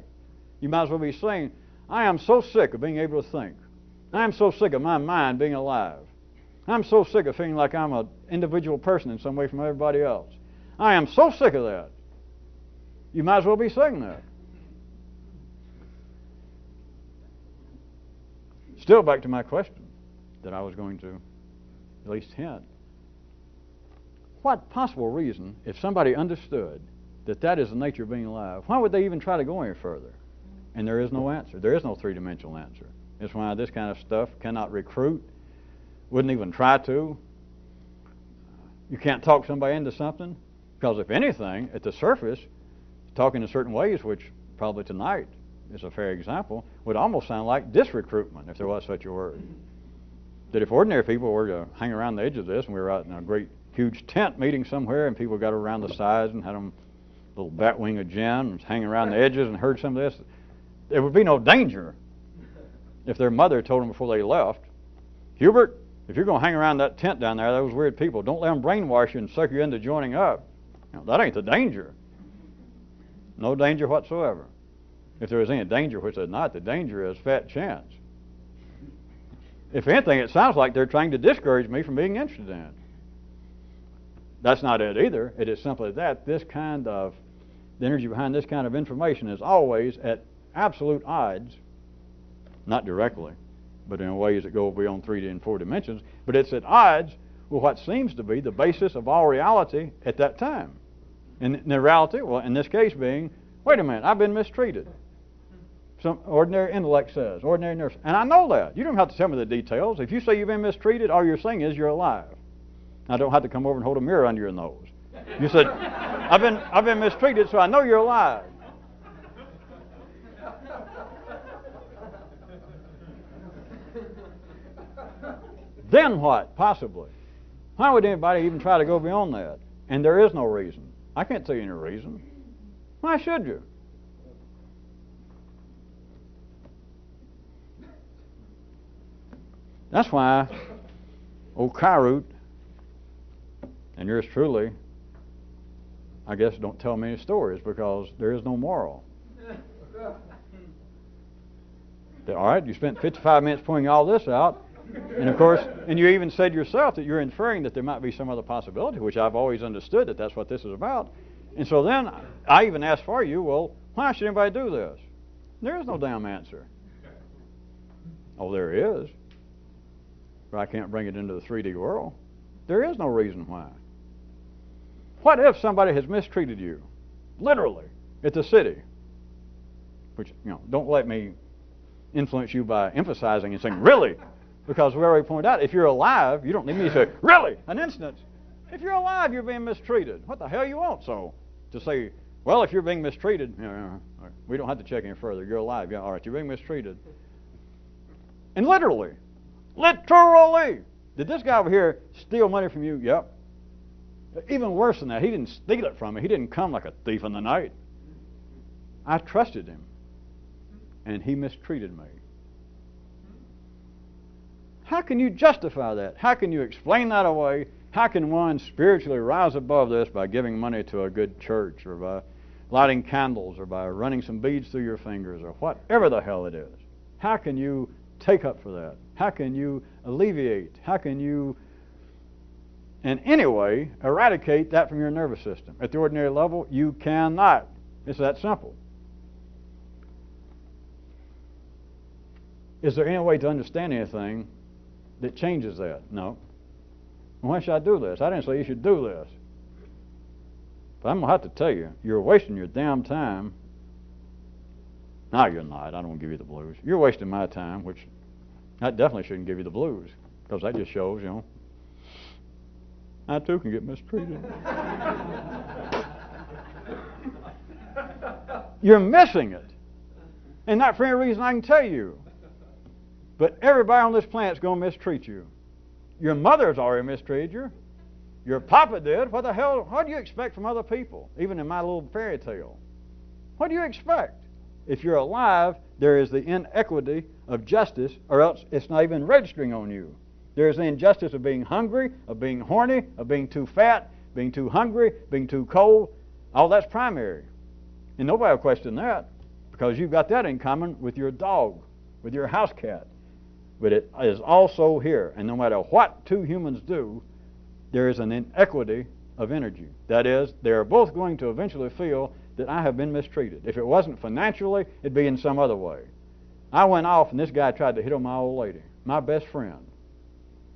You might as well be saying, I am so sick of being able to think. I am so sick of my mind being alive. I'm so sick of feeling like I'm an individual person in some way from everybody else. I am so sick of that. You might as well be saying that. Still back to my question that I was going to at least hint. What possible reason, if somebody understood that that is the nature of being alive, why would they even try to go any further? And there is no answer. There is no three-dimensional answer. It's why this kind of stuff cannot recruit, wouldn't even try to. You can't talk somebody into something, because if anything, at the surface, talking in certain ways, which probably tonight is a fair example, would almost sound like disrecruitment, if there was such a word. That if ordinary people were to hang around the edge of this, and we were out in a great huge tent meeting somewhere, and people got around the sides and had them a little bat wing of gin and hanging around the edges and heard some of this, there would be no danger if their mother told them before they left, Hubert, if you're going to hang around that tent down there, those weird people, don't let them brainwash you and suck you into joining up. That ain't the danger. No danger whatsoever. If there was any danger, which there's not, the danger is fat chance. If anything, it sounds like they're trying to discourage me from being interested in it. That's not it either. It is simply that this kind of, the energy behind this kind of information is always at absolute odds, not directly, but in ways that go beyond 3D and 4 dimensions. But it's at odds with what seems to be the basis of all reality at that time. And the reality, well, in this case being, wait a minute, I've been mistreated. Some ordinary intellect says, ordinary nerve. And I know that. You don't have to tell me the details. If you say you've been mistreated, all you're saying is you're alive. I don't have to come over and hold a mirror under your nose. You said, I've been mistreated, so I know you're alive. Then what, possibly? Why would anybody even try to go beyond that? And there is no reason. I can't tell you any reason. Why should you? That's why old Kyrut and yours truly, I guess, don't tell many stories because there is no moral. All right, you spent 55 minutes pointing all this out, and of course, and you even said yourself that you're inferring that there might be some other possibility, which I've always understood that that's what this is about. And so then I even asked for you, well, why should anybody do this? There is no damn answer. Oh, there is. But I can't bring it into the 3D world. There is no reason why. What if somebody has mistreated you, literally, at the city? Which, don't let me influence you by emphasizing and saying, really? Because we already pointed out, if you're alive, you don't need me to say, really? An instance. If you're alive, you're being mistreated. What the hell you want? So, to say, well, if you're being mistreated, we don't have to check any further. You're alive. Yeah, all right, you're being mistreated. And literally, did this guy over here steal money from you? Yep. Even worse than that, he didn't steal it from me. He didn't come like a thief in the night. I trusted him, and he mistreated me. How can you justify that? How can you explain that away? How can one spiritually rise above this by giving money to a good church, or by lighting candles, or by running some beads through your fingers, or whatever the hell it is? How can you take up for that? How can you alleviate? How can you, in any way, eradicate that from your nervous system? At the ordinary level, you cannot. It's that simple. Is there any way to understand anything that changes that? No. Why should I do this? I didn't say you should do this. But I'm going to have to tell you, you're wasting your damn time. No, you're not. I don't want to give you the blues. You're wasting my time, which I definitely shouldn't give you the blues, because that just shows, I too can get mistreated. You're missing it. And not for any reason I can tell you. But everybody on this planet's going to mistreat you. Your mother's already mistreated you. Your papa did. What the hell? What do you expect from other people? Even in my little fairy tale. What do you expect? If you're alive, there is the inequity of justice, or else it's not even registering on you. There is the injustice of being hungry, of being horny, of being too fat, being too hungry, being too cold. All that's primary. And nobody will question that, because you've got that in common with your dog, with your house cat. But it is also here. And no matter what two humans do, there is an inequity of energy. That is, they are both going to eventually feel that I have been mistreated. If it wasn't financially, it'd be in some other way. I went off and this guy tried to hit on my old lady, my best friend.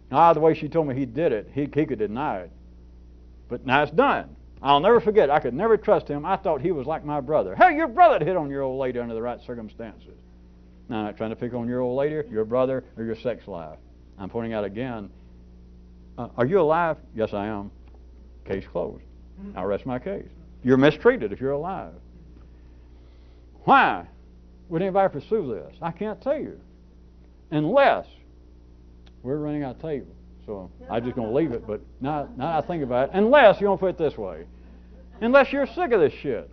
The way she told me he did it, he could deny it. But now it's done. I'll never forget, I could never trust him. I thought he was like my brother. Hey, your brother hit on your old lady under the right circumstances. Now, I'm not trying to pick on your old lady, your brother, or your sex life. I'm pointing out again, are you alive? Yes, I am. Case closed. I'll rest my case. You're mistreated if you're alive. Why would anybody pursue this? I can't tell you. Unless we're running out of table. So I'm just going to leave it, but now I think about it. Unless, you want to put it this way, unless you're sick of this shit.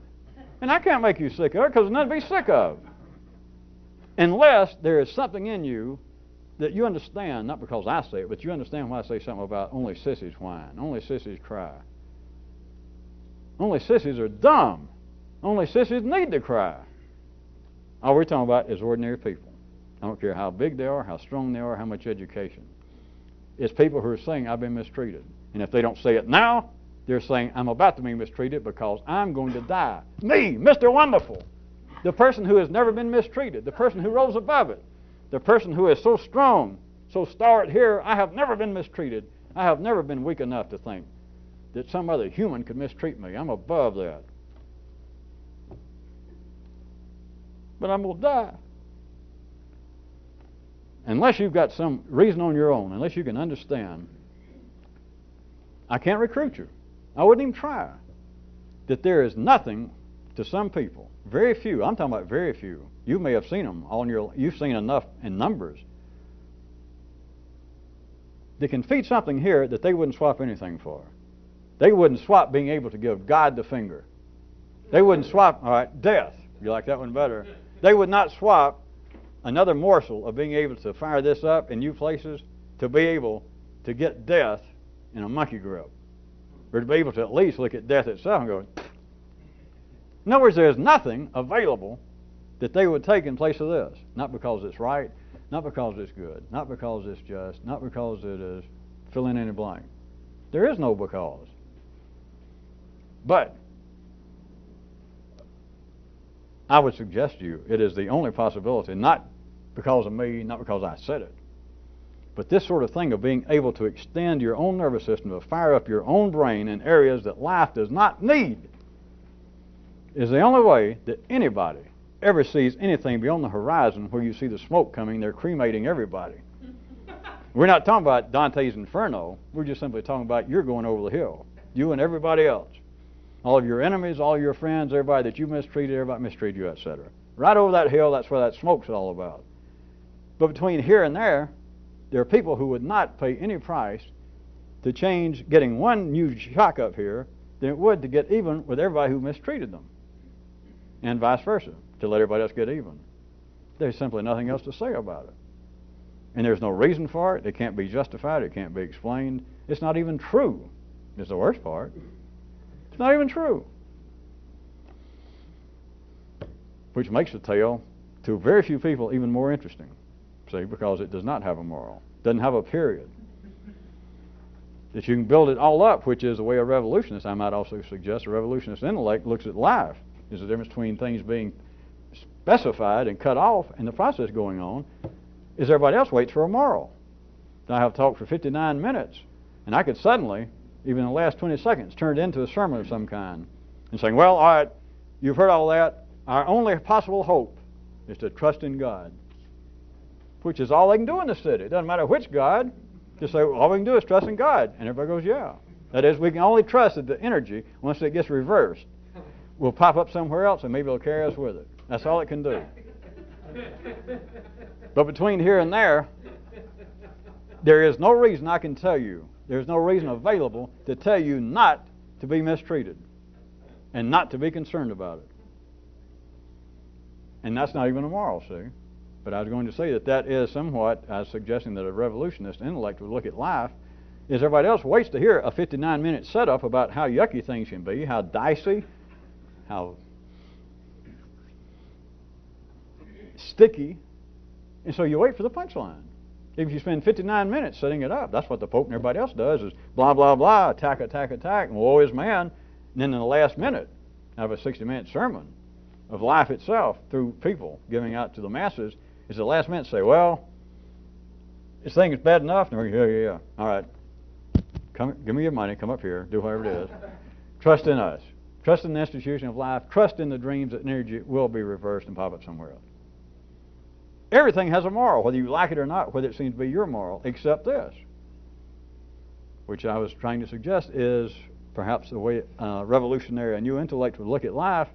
And I can't make you sick of it because there's nothing to be sick of. Unless there is something in you that you understand, not because I say it, but you understand why I say something about only sissies whine, only sissies cry. Only sissies are dumb. Only sissies need to cry. All we're talking about is ordinary people. I don't care how big they are, how strong they are, how much education. It's people who are saying, I've been mistreated. And if they don't say it now, they're saying, I'm about to be mistreated because I'm going to die. Me, Mr. Wonderful. The person who has never been mistreated. The person who rose above it. The person who is so strong, so stalwart here, I have never been mistreated. I have never been weak enough to think that some other human could mistreat me. I'm above that. But I'm going to die. Unless you've got some reason on your own, unless you can understand, I can't recruit you. I wouldn't even try. That there is nothing to some people, very few, I'm talking about very few. You may have seen them you've seen enough in numbers. They can feed something here that they wouldn't swap anything for. They wouldn't swap being able to give God the finger. They wouldn't swap, all right, death. You like that one better? They would not swap another morsel of being able to fire this up in new places to be able to get death in a monkey grip. Or to be able to at least look at death itself and go. In other words, there's nothing available that they would take in place of this. Not because it's right, not because it's good, not because it's just, not because it is fill in any blank. There is no because. But I would suggest to you it is the only possibility, not because of me, not because I said it, but this sort of thing of being able to extend your own nervous system, to fire up your own brain in areas that life does not need, is the only way that anybody ever sees anything beyond the horizon where you see the smoke coming. They're cremating everybody. We're not talking about Dante's Inferno. We're just simply talking about you're going over the hill, you and everybody else. All of your enemies, all of your friends, everybody that you mistreated, everybody mistreated you, etc. Right over that hill, that's where that smoke's all about. But between here and there are people who would not pay any price to change getting one new shock up here than it would to get even with everybody who mistreated them. And vice versa, to let everybody else get even. There's simply nothing else to say about it. And there's no reason for it. It can't be justified. It can't be explained. It's not even true, is the worst part. It's not even true. Which makes the tale, to very few people, even more interesting. See, because it does not have a moral. Doesn't have a period. That you can build it all up, which is the way a revolutionist, I might also suggest, a revolutionist intellect looks at life. Is the difference between things being specified and cut off and the process going on, is everybody else waits for a moral. Now, I have talked for 59 minutes, and I could suddenly, even in the last 20 seconds, turn it into a sermon of some kind and saying, well, all right, you've heard all that. Our only possible hope is to trust in God, which is all they can do in the city. It doesn't matter which God. Just say, well, all we can do is trust in God. And everybody goes, yeah. That is, we can only trust that the energy, once it gets reversed, will pop up somewhere else and maybe it'll carry us with it. That's all it can do. But between here and there is no reason I can tell you, there's no reason available to tell you not to be mistreated and not to be concerned about it. And that's not even a moral, see? But I was going to say that is somewhat, I was suggesting that a revolutionist intellect would look at life, is everybody else waits to hear a 59-minute setup about how yucky things can be, how dicey, how sticky, and so you wait for the punchline. If you spend 59 minutes setting it up, that's what the Pope and everybody else does, is blah, blah, blah, attack, attack, attack, and woe is man. And then in the last minute of a 60-minute sermon of life itself through people giving out to the masses, is the last minute say, well, this thing is bad enough. And yeah. All right, come, give me your money, come up here, do whatever it is. Trust in us. Trust in the institution of life. Trust in the dreams that energy will be reversed and pop up somewhere else. Everything has a moral, whether you like it or not, whether it seems to be your moral, except this, which I was trying to suggest is perhaps the way revolutionary, a new intellect would look at life,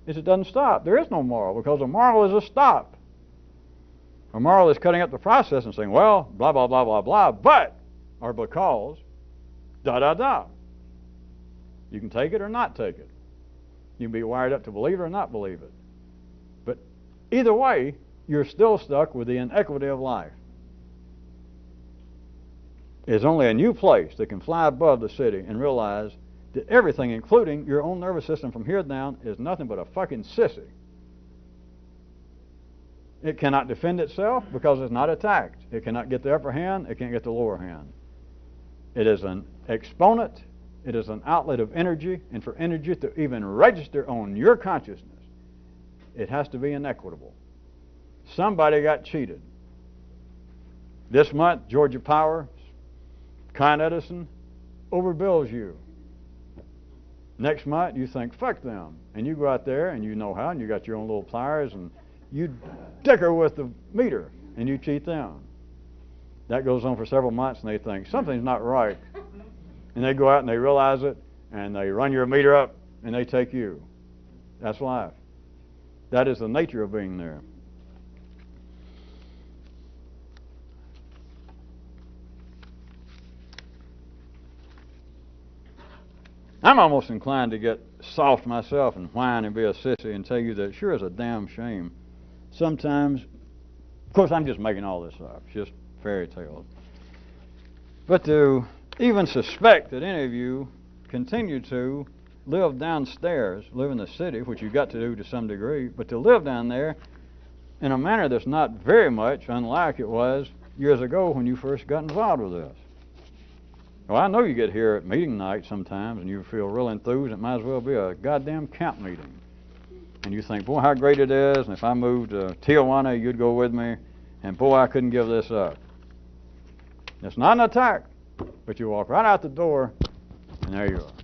is it doesn't stop. There is no moral, because a moral is a stop. A moral is cutting up the process and saying, well, blah, blah, blah, blah, blah, but, or because, da, da, da. You can take it or not take it. You can be wired up to believe it or not believe it. But either way, you're still stuck with the inequity of life. There's only a new place that can fly above the city and realize that everything, including your own nervous system from here down, is nothing but a fucking sissy. It cannot defend itself because it's not attacked. It cannot get the upper hand. It can't get the lower hand. It is an exponent. It is an outlet of energy. And for energy to even register on your consciousness, it has to be inequitable. somebody got cheated. This month, Georgia Power, Con Edison, overbills you. Next month, you think, fuck them. And you go out there, and you know how, and you got your own little pliers, and you dicker with the meter, and you cheat them. That goes on for several months, and they think, something's not right. And they go out and they realize it, and they run your meter up, and they take you. That's life. That is the nature of being there. I'm almost inclined to get soft myself and whine and be a sissy and tell you that it sure is a damn shame. Sometimes, of course, I'm just making all this up. It's just fairy tales. But to even suspect that any of you continue to live downstairs, live in the city, which you've got to do to some degree, but to live down there in a manner that's not very much unlike it was years ago when you first got involved with this. Well, I know you get here at meeting night sometimes and you feel real enthused. It might as well be a goddamn camp meeting. And you think, boy, how great it is, and if I moved to Tijuana, you'd go with me, and boy, I couldn't give this up. It's not an attack, but you walk right out the door, and there you are.